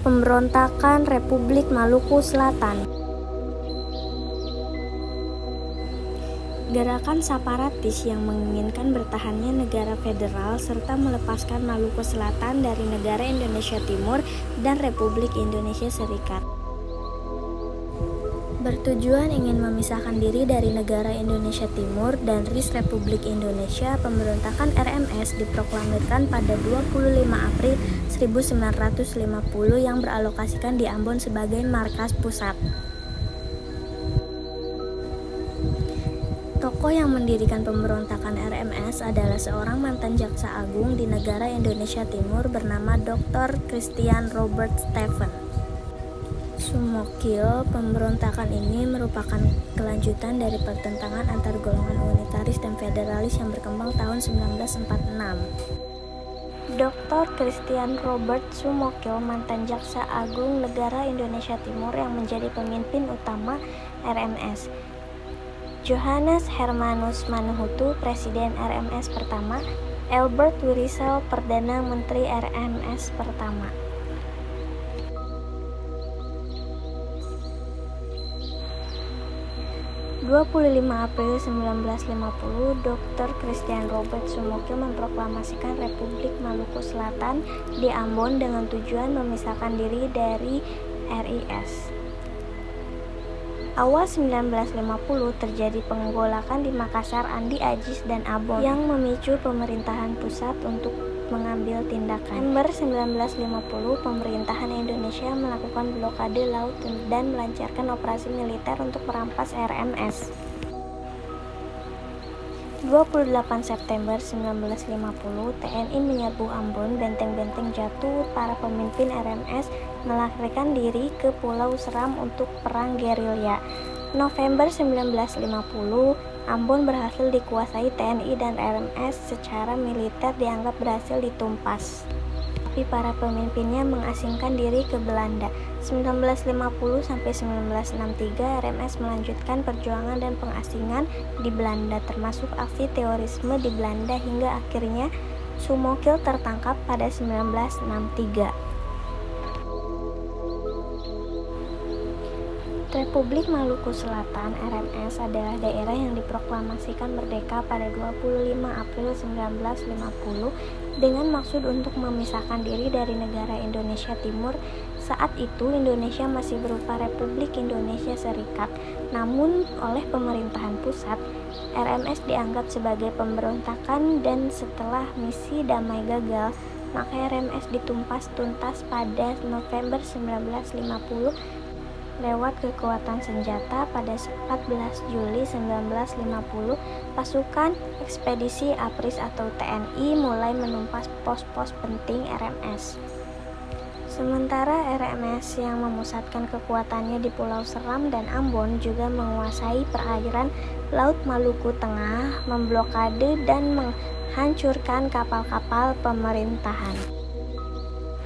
Pemberontakan Republik Maluku Selatan. Gerakan separatis yang menginginkan bertahannya negara federal serta melepaskan Maluku Selatan dari negara Indonesia Timur dan Republik Indonesia Serikat. Bertujuan ingin memisahkan diri dari negara Indonesia Timur dan RIS Republik Indonesia, pemberontakan RMS diproklamirkan pada 25 April 1950 yang beralokasikan di Ambon sebagai markas pusat. Tokoh yang mendirikan pemberontakan RMS adalah seorang mantan jaksa agung di negara Indonesia Timur bernama Dr. Christian Robert Stephen. Sumokil, pemberontakan ini merupakan kelanjutan dari pertentangan antar golongan unitaris dan federalis yang berkembang tahun 1946. Dr. Christian Robert Sumokil, mantan jaksa agung negara Indonesia Timur yang menjadi pemimpin utama RMS. Johannes Hermanus Manuhutu, Presiden RMS pertama. Albert Wirisel, Perdana Menteri RMS pertama. (25 April 1950), Dr. Christian Robert Sumokil memproklamasikan Republik Maluku Selatan di Ambon dengan tujuan memisahkan diri dari RIS. Awal 1950 terjadi penggolakan di Makassar, Andi Ajis, dan Ambon yang memicu pemerintahan pusat untuk mengambil tindakan. Desember 1950, pemerintahan Indonesia melakukan blokade laut dan melancarkan operasi militer untuk merampas RMS. 28 September 1950, TNI menyerbu Ambon, benteng-benteng jatuh, para pemimpin RMS melarikan diri ke Pulau Seram untuk perang gerilya. November 1950, Ambon berhasil dikuasai TNI dan RMS, secara militer dianggap berhasil ditumpas. Tapi para pemimpinnya mengasingkan diri ke Belanda. 1950 sampai 1963, RMS melanjutkan perjuangan dan pengasingan di Belanda, termasuk aksi terorisme di Belanda hingga akhirnya Sumokil tertangkap pada 1963. Republik Maluku Selatan (RMS) adalah daerah yang diproklamasikan merdeka pada 25 April 1950 dengan maksud untuk memisahkan diri dari negara Indonesia Timur. Saat itu Indonesia masih berupa Republik Indonesia Serikat, namun oleh pemerintahan pusat, RMS dianggap sebagai pemberontakan dan setelah misi damai gagal, maka RMS ditumpas tuntas pada November 1950 lewat kekuatan senjata. Pada 14 Juli 1950, pasukan ekspedisi APRIS atau TNI mulai menumpas pos-pos penting RMS. Sementara RMS yang memusatkan kekuatannya di Pulau Seram dan Ambon juga menguasai perairan Laut Maluku Tengah, memblokade dan menghancurkan kapal-kapal pemerintahan.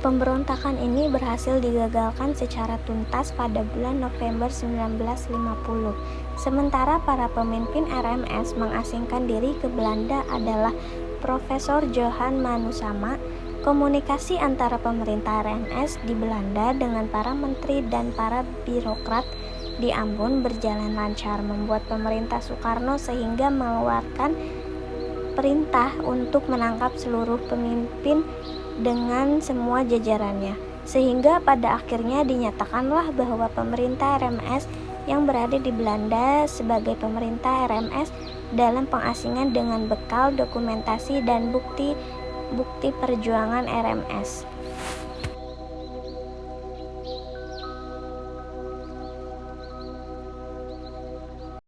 Pemberontakan ini berhasil digagalkan secara tuntas pada bulan November 1950. Sementara para pemimpin RMS mengasingkan diri ke Belanda adalah Profesor Johan Manusama. Komunikasi antara pemerintah RMS di Belanda dengan para menteri dan para birokrat di Ambon berjalan lancar, membuat pemerintah Soekarno sehingga mengeluarkan perintah untuk menangkap seluruh pemimpin dengan semua jajarannya, sehingga pada akhirnya dinyatakanlah bahwa pemerintah RMS yang berada di Belanda sebagai pemerintah RMS dalam pengasingan dengan bekal dokumentasi dan bukti perjuangan RMS.